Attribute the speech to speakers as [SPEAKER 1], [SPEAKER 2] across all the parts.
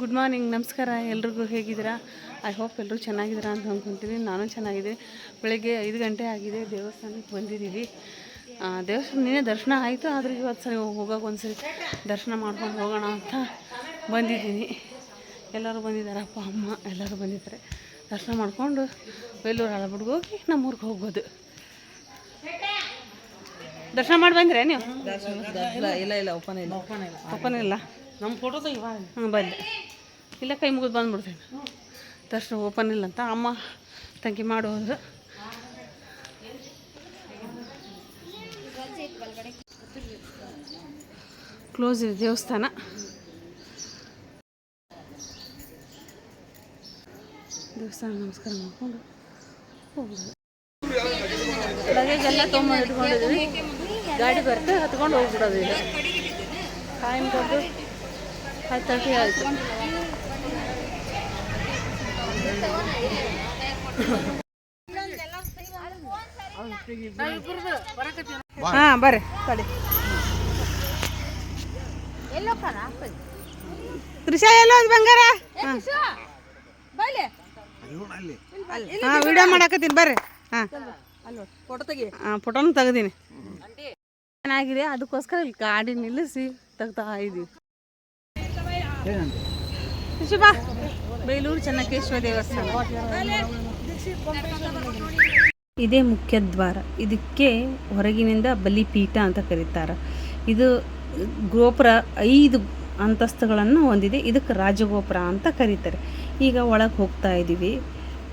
[SPEAKER 1] Good morning, ನಮಸ್ಕಾರ. ಎಲ್ರಿಗೂ ಹೇಗಿದ್ದೀರಾ? ಐ ಹೋಪ್ ಎಲ್ಲರೂ ಚೆನ್ನಾಗಿದ್ದೀರಾ ಅಂತ ಅಂದ್ಕೊತೀನಿ. ನಾನು ಚೆನ್ನಾಗಿದೆ. ಬೆಳಗ್ಗೆ 5 ಗಂಟೆ ಆಗಿದೆ, ದೇವಸ್ಥಾನಕ್ಕೆ ಬಂದಿದ್ದೀವಿ. ದೇವಸ್ಥಾನ ನಿನ್ನೆ ದರ್ಶನ ಆಯಿತು, ಆದರೆ ಇವತ್ತು ಸರಿ ಹೋಗೋಕೆ ಒಂದ್ಸರಿ ದರ್ಶನ ಮಾಡ್ಕೊಂಡು ಹೋಗೋಣ ಅಂತ ಬಂದಿದ್ದೀನಿ. ಎಲ್ಲರೂ ಬಂದಿದ್ದಾರೆ, ಅಪ್ಪ ಅಮ್ಮ ಎಲ್ಲರೂ ಬಂದಿದ್ದಾರೆ. ದರ್ಶನ ಮಾಡಿಕೊಂಡು ಬೇಲೂರು ಹಳೆಬೀಡಿಗೆ ಹೋಗಿ ನಮ್ಮೂರಿಗೆ ಹೋಗ್ಬೋದು. ದರ್ಶನ ಮಾಡಿ ಬಂದ್ರೆ ನೀವು?
[SPEAKER 2] ಇಲ್ಲ
[SPEAKER 1] ಓಪನ್ ಇಲ್ಲ.
[SPEAKER 2] ನಮ್ಮ ಫೋಟೋ ತೆಗಿ.
[SPEAKER 1] ಬಂದೆ, ಇಲ್ಲ ಕೈ ಮುಗಿದು ಬಂದ್ಬಿಡ್ತೇನೆ. ದರ್ಶನ ಓಪನ್ ಇಲ್ಲ ಅಂತ ಅಮ್ಮ ತಂಗಿ ಮಾಡೋದು. ಕ್ಲೋಸ್ ಇದೆ ದೇವಸ್ಥಾನ. ನಮಸ್ಕಾರ ಮಾಡ್ಕೊಂಡು ಹೋಗ್ಬೋದು. ಲಗೇಜ್ ಎಲ್ಲ ತೊಗೊಂಡು ಇಟ್ಕೊಂಡಿದ್ವಿ. ಗಾಡಿ ಬರುತ್ತೆ, ಹತ್ಕೊಂಡು ಹೋಗ್ಬಿಡೋದು. ಈಗ ಟೈಮ್ ಕೊಟ್ಟು 5:30 ಆಯಿತು. ಹಾಂ ಬರ್ರಿ ಕಡೆ ತ್ರಿಷಾ ಎಲ್ಲೋ ಬಂಗಾರ. ಹಾಂ ವಿಡಿಯೋ ಮಾಡಾಕತ್ತೀನಿ ಬರ್ರಿ. ಹಾಂ
[SPEAKER 2] ಫೋಟೋ ತೆಗಿ.
[SPEAKER 1] ಫೋಟೋನು ತೆಗ್ದೀನಿ. ಚೆನ್ನಾಗಿದೆ, ಅದಕ್ಕೋಸ್ಕರ ಇಲ್ಲಿ ಗಾಡಿ ನಿಲ್ಲಿಸಿ ತೆಗ್ತಾ ಇದ್ದೀವಿ. ಬಾ, ಬೇಲೂರು ಚೆನ್ನಕೇಶ್ವರ ದೇವಸ್ಥಾನ. ಇದೇ ಮುಖ್ಯ ದ್ವಾರ. ಇದಕ್ಕೆ ಹೊರಗಿನಿಂದ ಬಲಿಪೀಠ ಅಂತ ಕರೀತಾರೆ. ಇದು ಗೋಪುರ 5 ಅಂತಸ್ತುಗಳನ್ನು ಹೊಂದಿದೆ. ಇದಕ್ಕೆ ರಾಜಗೋಪುರ ಅಂತ ಕರೀತಾರೆ. ಈಗ ಒಳಗೆ ಹೋಗ್ತಾ ಇದ್ದೀವಿ.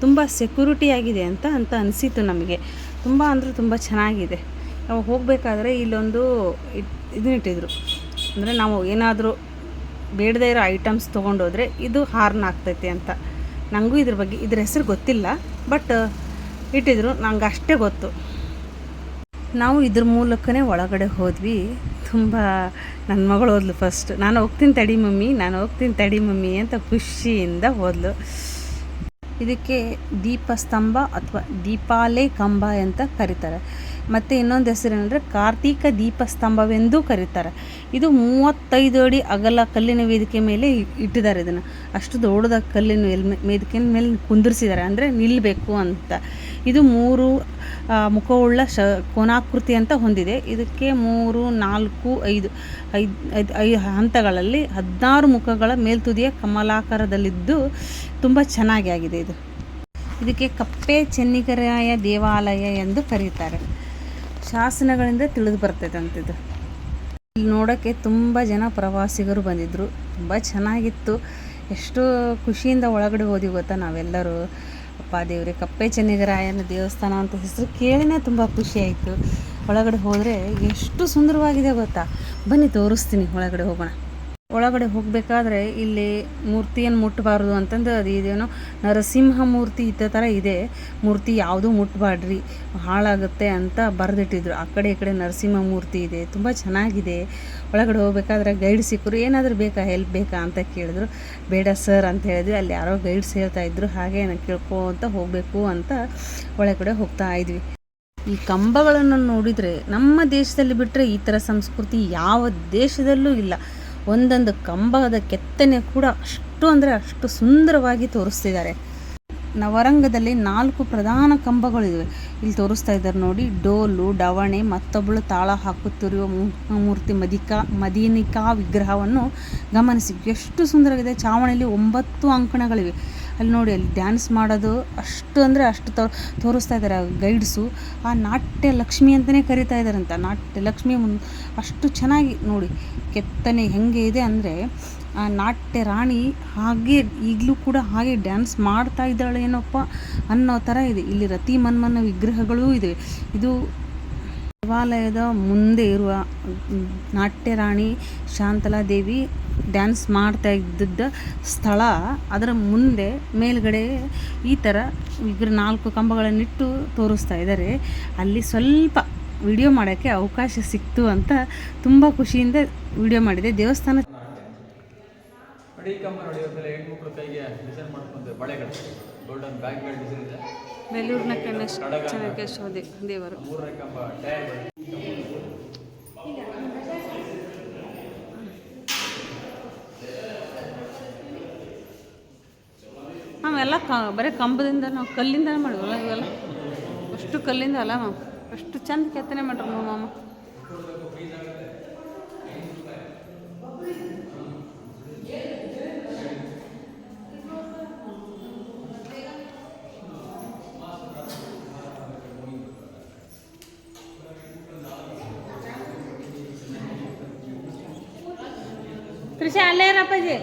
[SPEAKER 1] ತುಂಬ ಸೆಕ್ಯೂರಿಟಿ ಆಗಿದೆ ಅಂತ ಅನಿಸಿತು ನಮಗೆ. ತುಂಬ ಅಂದರೆ ತುಂಬ ಚೆನ್ನಾಗಿದೆ. ನಾವು ಹೋಗಬೇಕಾದ್ರೆ ಇಲ್ಲೊಂದು ಇದನ್ನಿಟ್ಟಿದ್ರು, ಅಂದರೆ ನಾವು ಏನಾದರೂ ಬೇಡದೇ ಇರೋ ಐಟಮ್ಸ್ ತೊಗೊಂಡೋದ್ರೆ ಇದು ಹಾರ್ನ್ ಆಗ್ತೈತೆ ಅಂತ. ನನಗೂ ಇದ್ರ ಹೆಸರು ಗೊತ್ತಿಲ್ಲ, ಬಟ್ ಇಟ್ಟಿದ್ರು, ನಂಗೆ ಅಷ್ಟೇ ಗೊತ್ತು. ನಾವು ಇದ್ರ ಮೂಲಕನೇ ಒಳಗಡೆ ಹೋದ್ವಿ. ತುಂಬ ನನ್ನ ಮಗಳು ಹೋದ್ಲು ಫಸ್ಟ್. ನಾನು ಹೋಗ್ತೀನಿ ತಡಿ ಮಮ್ಮಿ ಅಂತ ಖುಷಿಯಿಂದ ಹೋದ್ಲು. ಇದಕ್ಕೆ ದೀಪಸ್ತಂಭ ಅಥವಾ ದೀಪಾಲೆ ಕಂಬ ಅಂತ ಕರೀತಾರೆ. ಮತ್ತು ಇನ್ನೊಂದು ಹೆಸರೇನೆಂದರೆ ಕಾರ್ತಿಕ ದೀಪಸ್ತಂಭವೆಂದೂ ಕರೀತಾರೆ. ಇದು 35 ಅಡಿ ಅಗಲ ಕಲ್ಲಿನ ವೇದಿಕೆ ಮೇಲೆ ಇಟ್ಟಿದ್ದಾರೆ. ಇದನ್ನು ಅಷ್ಟು ದೊಡ್ಡದ ಕಲ್ಲಿನ ವೇದಿಕೆ ಮೇಲೆ ಕುಂದಿರಿಸಿದ್ದಾರೆ, ಅಂದರೆ ನಿಲ್ಲಬೇಕು ಅಂತ. ಇದು 3 ಮುಖವುಳ್ಳ ಕೋನಾಕೃತಿ ಅಂತ ಹೊಂದಿದೆ. ಇದಕ್ಕೆ 3, 4, 5 ಹಂತಗಳಲ್ಲಿ 16 ಮುಖಗಳ ಮೇಲ್ತುದಿಯ ಕಮಲಾಕಾರದಲ್ಲಿದ್ದು ತುಂಬ ಚೆನ್ನಾಗಿ ಆಗಿದೆ. ಇದಕ್ಕೆ ಕಪ್ಪೆ ಚೆನ್ನಿಗರಾಯ ದೇವಾಲಯ ಎಂದು ಕರೀತಾರೆ. ಶಾಸನಗಳಿಂದ ತಿಳಿದು ಬರ್ತೈತೆ ಅಂತಿದ್ದು. ಇಲ್ಲಿ ನೋಡೋಕ್ಕೆ ತುಂಬ ಜನ ಪ್ರವಾಸಿಗರು ಬಂದಿದ್ದರು. ತುಂಬ ಚೆನ್ನಾಗಿತ್ತು. ಎಷ್ಟು ಖುಷಿಯಿಂದ ಒಳಗಡೆ ಹೋದ್ವಿ ಗೊತ್ತಾ ನಾವೆಲ್ಲರೂ. ಅಪ್ಪ ದೇವ್ರೆ, ಕಪ್ಪೆ ಚೆನ್ನಿಗರಾಯನ ದೇವಸ್ಥಾನ ಅಂತ ಹೆಸರು ಕೇಳಿನೇ ತುಂಬ ಖುಷಿಯಾಯಿತು. ಒಳಗಡೆ ಹೋದರೆ ಎಷ್ಟು ಸುಂದರವಾಗಿದೆ ಗೊತ್ತಾ. ಬನ್ನಿ ತೋರಿಸ್ತೀನಿ, ಒಳಗಡೆ ಹೋಗೋಣ. ಒಳಗಡೆ ಹೋಗಬೇಕಾದ್ರೆ ಇಲ್ಲಿ ಮೂರ್ತಿಯನ್ನು ಮುಟ್ಟಬಾರ್ದು ಅಂತಂದು ಅದು ಇದೇನೋ ನರಸಿಂಹ ಮೂರ್ತಿ ಇದ್ದ ಥರ ಇದೆ. ಮೂರ್ತಿ ಯಾವುದೂ ಮುಟ್ಟಬಾರ್ದ್ರಿ, ಹಾಳಾಗುತ್ತೆ ಅಂತ ಬರೆದಿಟ್ಟಿದ್ರು. ಆ ಕಡೆ ಈ ಕಡೆ ನರಸಿಂಹ ಮೂರ್ತಿ ಇದೆ, ತುಂಬ ಚೆನ್ನಾಗಿದೆ. ಒಳಗಡೆ ಹೋಗ್ಬೇಕಾದ್ರೆ ಗೈಡ್ ಸಿಕ್ಕರು. ಏನಾದರೂ ಹೆಲ್ಪ್ ಬೇಕಾ ಅಂತ ಕೇಳಿದ್ರು. ಬೇಡ ಸರ್ ಅಂತ ಹೇಳಿದ್ವಿ. ಅಲ್ಲಿ ಯಾರೋ ಗೈಡ್ಸ್ ಹೇಳ್ತಾಯಿದ್ರು, ಹಾಗೆ ನಾನು ಕೇಳ್ಕೊಂತ ಹೋಗಬೇಕು ಅಂತ ಒಳಗಡೆ ಹೋಗ್ತಾ ಇದ್ವಿ. ಈ ಕಂಬಗಳನ್ನು ನೋಡಿದರೆ ನಮ್ಮ ದೇಶದಲ್ಲಿ ಬಿಟ್ಟರೆ ಈ ಥರ ಸಂಸ್ಕೃತಿ ಯಾವ ದೇಶದಲ್ಲೂ ಇಲ್ಲ. ಒಂದೊಂದು ಕಂಬದ ಕೆತ್ತನೆ ಕೂಡ ಅಷ್ಟು ಅಂದರೆ ಅಷ್ಟು ಸುಂದರವಾಗಿ ತೋರಿಸ್ತಿದ್ದಾರೆ. ನವರಂಗದಲ್ಲಿ 4 ಪ್ರಧಾನ ಕಂಬಗಳಿವೆ. ಇಲ್ಲಿ ತೋರಿಸ್ತಾ ಇದ್ದಾರೆ ನೋಡಿ. ಡೋಲು, ಡವಣೆ, ಮತ್ತೊಬ್ಬಳು ತಾಳ ಹಾಕುತ್ತಿರುವ ಮೂರ್ತಿ ಮದೀನಿಕಾ ವಿಗ್ರಹವನ್ನು ಗಮನಿಸಿ. ಎಷ್ಟು ಸುಂದರವಾಗಿದೆ. ಚಾವಣಿಯಲ್ಲಿ 9 ಅಂಕಣಗಳಿವೆ. ಅಲ್ಲಿ ನೋಡಿ, ಅಲ್ಲಿ ಡ್ಯಾನ್ಸ್ ಮಾಡೋದು ಅಷ್ಟು ಅಂದರೆ ಅಷ್ಟು ತೋರಿಸ್ತಾ ಇದ್ದಾರೆ ಗೈಡ್ಸು. ಆ ನಾಟ್ಯ ಲಕ್ಷ್ಮಿ ಅಂತಲೇ ಕರಿತಾ ಇದ್ದಾರಂತ. ನಾಟ್ಯ ಲಕ್ಷ್ಮಿ ಅಷ್ಟು ಚೆನ್ನಾಗಿ ನೋಡಿ ಕೆತ್ತನೆ ಹೆಂಗೆ ಇದೆ ಅಂದರೆ, ಆ ನಾಟ್ಯ ರಾಣಿ ಹಾಗೆ ಈಗಲೂ ಕೂಡ ಹಾಗೆ ಡ್ಯಾನ್ಸ್ ಮಾಡ್ತಾ ಇದ್ದಾಳೆ ಏನಪ್ಪ ಅನ್ನೋ ಥರ ಇದೆ. ಇಲ್ಲಿ ರತಿ ಮನ್ಮನ ವಿಗ್ರಹಗಳೂ ಇದೆ. ಇದು ದೇವಾಲಯದ ಮುಂದೆ ಇರುವ ನಾಟ್ಯ ರಾಣಿ ಶಾಂತಲಾದೇವಿ ಡ್ಯಾನ್ಸ್ ಮಾಡ್ತಾ ಇದ್ದ ಸ್ಥಳ. ಅದರ ಮುಂದೆ ಮೇಲ್ಗಡೆ ಈ ಥರ 4 ಕಂಬಗಳನ್ನಿಟ್ಟು ತೋರಿಸ್ತಾ ಇದ್ದಾರೆ. ಅಲ್ಲಿ ಸ್ವಲ್ಪ ವಿಡಿಯೋ ಮಾಡೋಕ್ಕೆ ಅವಕಾಶ ಸಿಕ್ತು ಅಂತ ತುಂಬ ಖುಷಿಯಿಂದ ವಿಡಿಯೋ ಮಾಡಿದೆ. ದೇವಸ್ಥಾನ ಬೇಲೂರಿನ ಚೆನ್ನಕೇಶ್ವರ ದೇವರು. ನಾವೆಲ್ಲ ಬರೀ ಕಂಬದಿಂದ ನಾವು ಕಲ್ಲಿಂದನೇ ಮಾಡಿವಲ್ಲ ಇವೆಲ್ಲ, ಅಷ್ಟು ಕಲ್ಲಿಂದ ಅಲ್ಲ ನಾವು ಅಷ್ಟು ಚಂದ ಕೆತ್ತನೆ ಮಾಡ್ರಿ ನಮ್ಮ ಮಾಮ. ತ್ರಿಷಾ ಅಲ್ಲೇ ರಪ್ಪಾಜಿ.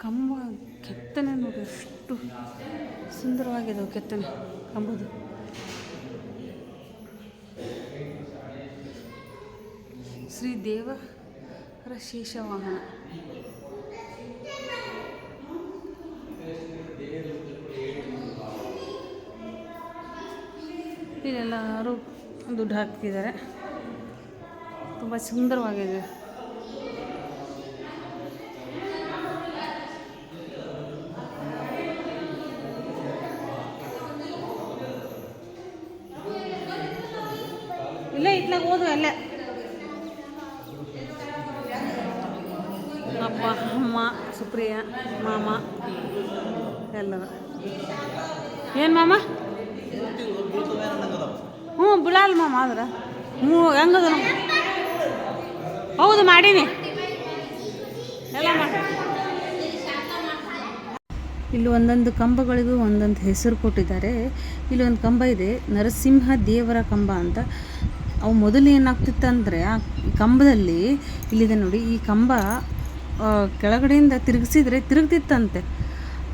[SPEAKER 1] ಕಂಬ ಕೆತ್ತನೆ ನೋಡಿ ಎಷ್ಟು ಸುಂದರವಾಗಿದೆ ಕೆತ್ತನೆ ಕಂಬದು. ಶ್ರೀ ದೇವರ ಶೇಷವಾಹನ. ಇಲ್ಲೆಲ್ಲರೂ ದುಡ್ಡು ಹಾಕ್ತಿದ್ದಾರೆ, ತುಂಬ ಸುಂದರವಾಗಿದೆ. ಇಲ್ಲೇ ಇಟ್ಲಾಗ ಹೋದು ಅಲ್ಲೇ ಅಪ್ಪ ಅಮ್ಮ ಸುಪ್ರಿಯ ಮಾಮ ಎಲ್ಲರೂ. ಏನು ಮಾಮ? ಹ್ಞೂ ಬಿಳಲ್ಲ ಮಾಮ ಆದ್ರೆ ಹೆಂಗದ ಹೌದು ಮಾಡೀನಿ ಎಲ್ಲ ಮಾಡಿ. ಇಲ್ಲಿ ಒಂದೊಂದು ಕಂಬಗಳಿಗೂ ಒಂದೊಂದು ಹೆಸರು ಕೊಟ್ಟಿದ್ದಾರೆ. ಇಲ್ಲಿ ಒಂದು ಕಂಬ ಇದೆ ನರಸಿಂಹ ದೇವರ ಕಂಬ ಅಂತ. ಅವು ಮೊದಲು ಏನಾಗ್ತಿತ್ತು ಅಂದರೆ ಆ ಕಂಬದಲ್ಲಿ ಇಲ್ಲಿದೆ ನೋಡಿ, ಈ ಕಂಬ ಕೆಳಗಡೆಯಿಂದ ತಿರುಗಿಸಿದ್ರೆ ತಿರುಗ್ತಿತ್ತಂತೆ.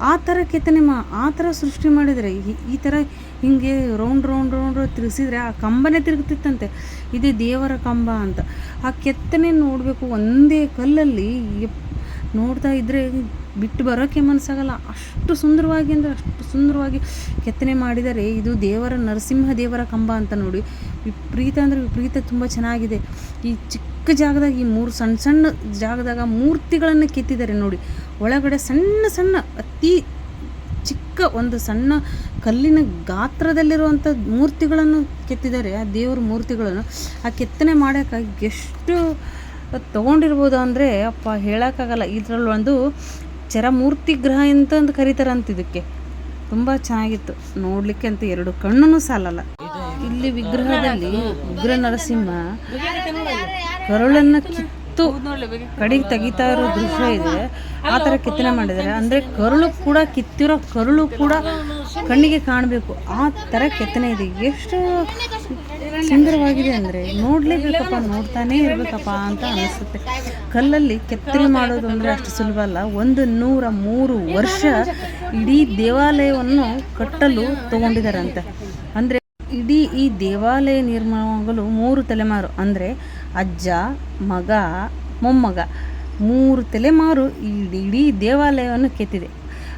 [SPEAKER 1] ಆ ಥರ ಕೆತ್ತನೆ ಆ ಥರ ಸೃಷ್ಟಿ ಮಾಡಿದರೆ ಈ ಥರ ಹಿಂಗೆ ರೌಂಡ್ ರೌಂಡ್ ರೌಂಡ್ ತಿರುಗಿಸಿದ್ರೆ ಆ ಕಂಬನೇ ತಿರುಗ್ತಿತ್ತಂತೆ. ಇದೇ ದೇವರ ಕಂಬ ಅಂತ. ಆ ಕೆತ್ತನೆ ನೋಡಬೇಕು, ಒಂದೇ ಕಲ್ಲಲ್ಲಿ ನೋಡ್ತಾ ಇದ್ದರೆ ಬಿಟ್ಟು ಬರೋಕ್ಕೆ ಮನಸ್ಸಾಗಲ್ಲ. ಅಷ್ಟು ಸುಂದರವಾಗಿ ಅಂದರೆ ಅಷ್ಟು ಸುಂದರವಾಗಿ ಕೆತ್ತನೆ ಮಾಡಿದ್ದಾರೆ. ಇದು ದೇವರ ನರಸಿಂಹ ದೇವರ ಕಂಬ ಅಂತ ನೋಡಿ. ವಿಪರೀತ ಅಂದರೆ ವಿಪರೀತ ತುಂಬ ಚೆನ್ನಾಗಿದೆ. ಈ ಚಿಕ್ಕ ಜಾಗದಾಗ ಈ ಸಣ್ಣ ಸಣ್ಣ ಜಾಗದಾಗ ಮೂರ್ತಿಗಳನ್ನು ಕೆತ್ತಿದ್ದಾರೆ ನೋಡಿ. ಒಳಗಡೆ ಸಣ್ಣ ಸಣ್ಣ ಅತಿ ಚಿಕ್ಕ ಒಂದು ಸಣ್ಣ ಕಲ್ಲಿನ ಗಾತ್ರದಲ್ಲಿರುವಂಥ ಮೂರ್ತಿಗಳನ್ನು ಕೆತ್ತಿದ್ದಾರೆ. ಆ ದೇವರ ಮೂರ್ತಿಗಳನ್ನು ಆ ಕೆತ್ತನೆ ಮಾಡೋಕ್ಕಾಗಿ ಎಷ್ಟು ತೊಗೊಂಡಿರ್ಬೋದು ಅಂದರೆ ಅಪ್ಪ ಹೇಳೋಕ್ಕಾಗಲ್ಲ. ಇದರಲ್ಲಿ ಒಂದು ಚರಮೂರ್ತಿ ಗ್ರಹ ಅಂತ ಕರೀತಾರಂತ ಇದಕ್ಕೆ. ತುಂಬ ಚೆನ್ನಾಗಿತ್ತು ನೋಡಲಿಕ್ಕೆ ಅಂತ, ಎರಡು ಕಣ್ಣೂ ಸಾಲಲ್ಲ. ಇಲ್ಲಿ ವಿಗ್ರಹದಲ್ಲಿ ಉಗ್ರ ನರಸಿಂಹ ಕರುಳನ್ನು ಕಿತ್ತು ಕಡೆಗೆ ತೆಗಿತಾ ಇರೋ ದೃಶ್ಯ ಇದೆ. ಆ ಥರ ಕೆತ್ತನೆ ಮಾಡಿದ್ದಾರೆ. ಅಂದರೆ ಕರುಳು ಕೂಡ ಕಿತ್ತಿರೋ ಕರುಳು ಕೂಡ ಕಣ್ಣಿಗೆ ಕಾಣಬೇಕು, ಆ ಥರ ಕೆತ್ತನೆ ಇದೆ. ಎಷ್ಟು ಸುಂದರವಾಗಿದೆ ಅಂದರೆ ನೋಡಲೇಬೇಕಪ್ಪ, ನೋಡ್ತಾನೇ ಇರಬೇಕಪ್ಪ ಅಂತ ಅನಿಸುತ್ತೆ. ಕಲ್ಲಲ್ಲಿ ಕೆತ್ತನೆ ಮಾಡೋದು ಅಂದರೆ ಅಷ್ಟು ಸುಲಭ ಅಲ್ಲ. 103 ವರ್ಷ ಇಡೀ ದೇವಾಲಯವನ್ನು ಕಟ್ಟಲು ತಗೊಂಡಿದ್ದಾರಂತೆ. ಅಂದರೆ ಇಡೀ ಈ ದೇವಾಲಯ ನಿರ್ಮಾಣವಾಗಲು 3 ತಲೆಮಾರು ಅಂದರೆ ಅಜ್ಜ, ಮಗ, ಮೊಮ್ಮಗ 3 ತಲೆಮಾರು ಇಡೀ ದೇವಾಲಯವನ್ನು ಕೆತ್ತಿದೆ.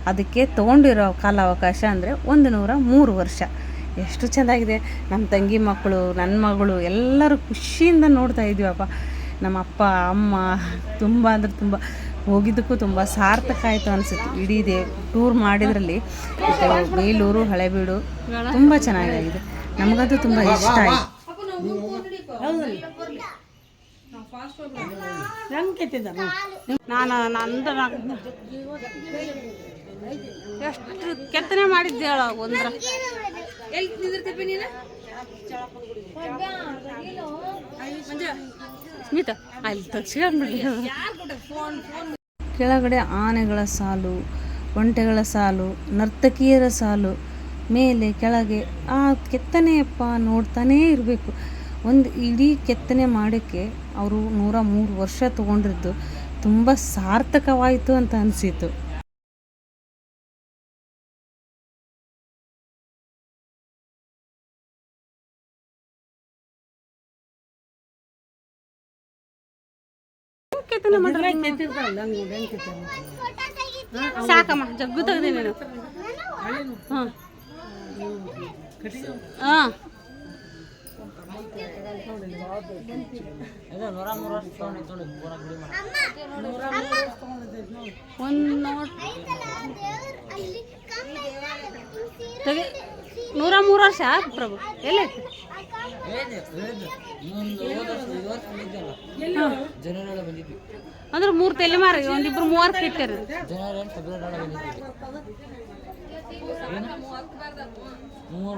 [SPEAKER 1] ಅದಕ್ಕೆ ತೊಗೊಂಡಿರೋ ಕಾಲಾವಕಾಶ ಅಂದರೆ 103 ವರ್ಷ. ಎಷ್ಟು ಚೆನ್ನಾಗಿದೆ. ನಮ್ಮ ತಂಗಿ ಮಕ್ಕಳು, ನನ್ನ ಮಗಳು ಎಲ್ಲರೂ ಖುಷಿಯಿಂದ ನೋಡ್ತಾ ಇದ್ದೀವಪ್ಪ. ನಮ್ಮ ಅಪ್ಪ ಅಮ್ಮ ತುಂಬ ಅಂದರೆ ತುಂಬ ಹೋಗಿದ್ದಕ್ಕೂ ತುಂಬ ಸಾರ್ಥಕ ಆಯಿತು ಅನಿಸುತ್ತೆ. ಇಡೀ ಟೂರ್ ಮಾಡಿದ್ರಲ್ಲಿ ಬೇಲೂರು, ಹಳೆಬೀಡು ತುಂಬ ಚೆನ್ನಾಗಿದೆ. ನಮಗಂತೂ ತುಂಬ ಇಷ್ಟ ಆಯಿತು. ಎಷ್ಟು ಕೆತ್ತನೆ ಮಾಡಿದ್ದೆ ಹೇಳ ಒಂದ್ರ ಸ್ಮಿತಾ ಅಲ್ಲಿ ತಕ್ಷಬಿಡ್ಲಿ. ಕೆಳಗಡೆ ಆನೆಗಳ ಸಾಲು, ಒಂಟೆಗಳ ಸಾಲು, ನರ್ತಕಿಯರ ಸಾಲು, ಮೇಲೆ ಕೆಳಗೆ ಆ ಕೆತ್ತನೆಯಪ್ಪ ನೋಡ್ತಾನೇ ಇರಬೇಕು. ಒಂದು ಇಡೀ ಕೆತ್ತನೆ ಮಾಡೋಕ್ಕೆ ಅವರು 103 ವರ್ಷ ತೊಗೊಂಡಿದ್ದು ತುಂಬ ಸಾರ್ಥಕವಾಯಿತು ಅಂತ ಅನಿಸಿತು. ಸಾಕಮ್ಮ ಜಗ್ಗು ತೆಗ್ದೆ ನೀನು. ಹಾಂ ಹಾಂ ಒಂದು ನೋಟ್ ತೆಗೆ 103 ವರ್ಷ ಪ್ರಭು ಎಲ್ಲೈತಿ
[SPEAKER 3] ಜನವರಿ ಬಂದಿದ್ವಿ
[SPEAKER 1] ಅಂದ್ರೆ 3 ತಲೆಮಾರ ಒಂದಿಬ್ರು 30 ಇಟ್ಟಾರ
[SPEAKER 3] ಜನವರಿ ಫೆಬ್ರವರಿ ಬಂದಿದ್ವಿ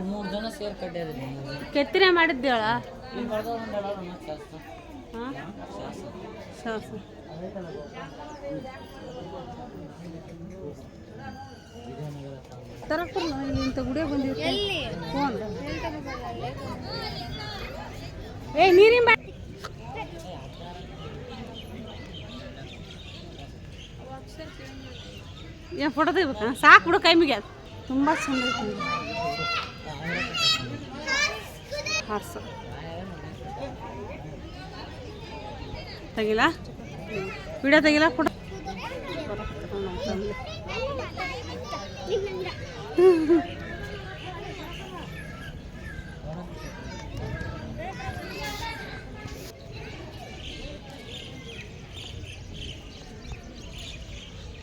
[SPEAKER 3] ಮೂರು ಜನ ಸೇರ್ ಕಟ್ಟ್ಯಾರ
[SPEAKER 1] ಕೆತ್ತನೆ ಮಾಡಿದ್ದೇಳ
[SPEAKER 3] ಇಲ್ಲಿ ಬರ್ದ ಒಂದು
[SPEAKER 1] ಹಾಂ ಶಾಸ ತರಕ್ಕಲ್ಲ ಇಲ್ಲಿ ಇಂಥ ಗುಡಿಯ ಬಂದಿರ್ತೀವಿ ಫೋನ್ ಏ ನೀರಿನ ಬಾ ಏನು ಫೋಟೋ ತೆಗಿಬೇಕಾ ಸಾಕು ಬಿಡು ಕೈ ಮುಗಿಯ ತುಂಬ ಚಂದ ಐತಿ ಹಾರ್ಸ ತೆಗಿಲ್ಲ ವಿಡಿಯೋ ತೆಗಿಲ್ಲ ಫೋಟೋ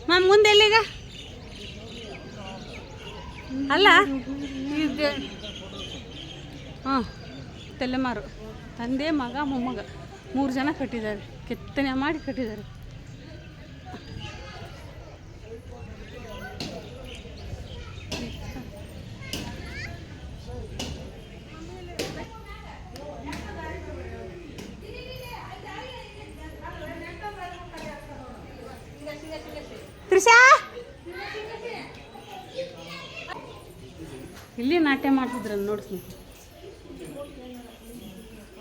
[SPEAKER 1] ಮ್ಯಾಮ್ ಮುಂದೆ ಎಲ್ಲಿಗ ಅಲ್ಲ ಈಗ ಹಾಂ ತಲೆಮಾರು ತಂದೆ ಮಗ ಮೊಮ್ಮಗ 3 ಜನ ಕಟ್ಟಿದ್ದಾರೆ ಕೆತ್ತನೆ ಮಾಡಿ ಕಟ್ಟಿದ್ದಾರೆ ತ್ರಿಷಾ ಇಲ್ಲಿ ನಾಟ್ಯ ಮಾಡ್ತಿದ್ರ ನೋಡ್ತೀನಿ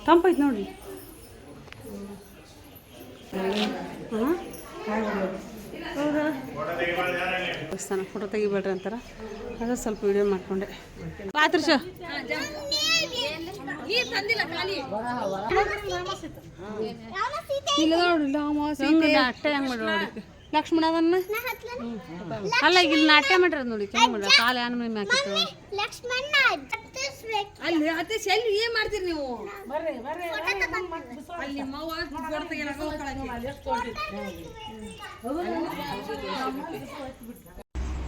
[SPEAKER 1] ತಂಪೈತೆ ನೋಡಿ ಹೌದಾ ದೇವಸ್ಥಾನ ಫೋಟೋ ತೆಗಿಬೇಡ್ರಿ ಅಂತಾರ ಅದ ಸ್ವಲ್ಪ ವಿಡಿಯೋ ಮಾಡ್ಕೊಂಡೆ ಬಾ ತ್ರಿಷಾ ಇಲ್ಲ ನೋಡಿ ನಾಟ್ಯ ಹೆಂಗ್ ಮಾಡಿ ನೋಡಿ ಲಕ್ಷ್ಮಣವನ್ನ ಅಲ್ಲ ಈಗ ಇಲ್ಲಿ ನಾಟ್ಯ ಮಾಡಿರೋದು ನೋಡಿ ಚಂದ ಮಾಡ್ರ ಕಾಲ ಆನ ಮೇಲೆ ಹಾಕಿತ್ತು
[SPEAKER 2] ಅಲ್ಲಿ ಅತ್ತೆ ಶೆಲ್ಲಿ ಏನ್ ಮಾಡ್ತೀರಿ ನೀವು ಅಲ್ಲಿ ಮವ್ವ ಫೋಟೋ ತೆಗಿಯಲ್ಲ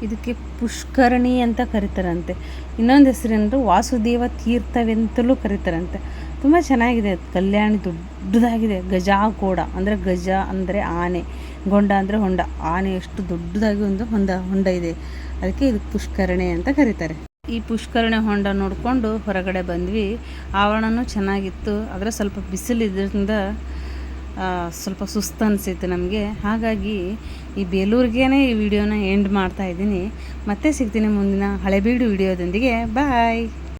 [SPEAKER 1] ಇದಕ್ಕೆ ಪುಷ್ಕರಣಿ ಅಂತ ಕರೀತಾರಂತೆ ಇನ್ನೊಂದು ಹೆಸರೇನಂದ್ರೆ ವಾಸುದೇವ ತೀರ್ಥವೆಂತಲೂ ಕರೀತಾರಂತೆ ತುಂಬ ಚೆನ್ನಾಗಿದೆ ಕಲ್ಯಾಣಿ ದೊಡ್ಡದಾಗಿದೆ ಗಜಾಕೋಡ ಅಂದರೆ ಗಜ ಅಂದರೆ ಆನೆ ಗೊಂಡ ಅಂದರೆ ಹೊಂಡ ಆನೆ ಎಷ್ಟು ದೊಡ್ಡದಾಗಿ ಒಂದು ಹೊಂಡ ಇದೆ ಅದಕ್ಕೆ ಇದಕ್ಕೆ ಪುಷ್ಕರಣೆ ಅಂತ ಕರೀತಾರೆ ಈ ಪುಷ್ಕರಣೆ ಹೊಂಡ ನೋಡಿಕೊಂಡು ಹೊರಗಡೆ ಬಂದ್ವಿ ಆವರಣನೂ ಚೆನ್ನಾಗಿತ್ತು ಆದರೆ ಸ್ವಲ್ಪ ಬಿಸಿಲಿದ್ದರಿಂದ ಸ್ವಲ್ಪ ಸುಸ್ತು ಅನಿಸಿತ್ತು ನಮಗೆ ಹಾಗಾಗಿ ಈ ಬೇಲೂರಿಗೇ ಈ ವಿಡಿಯೋನ ಎಂಡ್ ಮಾಡ್ತಾ ಇದ್ದೀನಿ ಮತ್ತೆ ಸಿಗ್ತೀನಿ ಮುಂದಿನ ಹಳೆಬೀಡು ವಿಡಿಯೋದೊಂದಿಗೆ ಬಾಯ್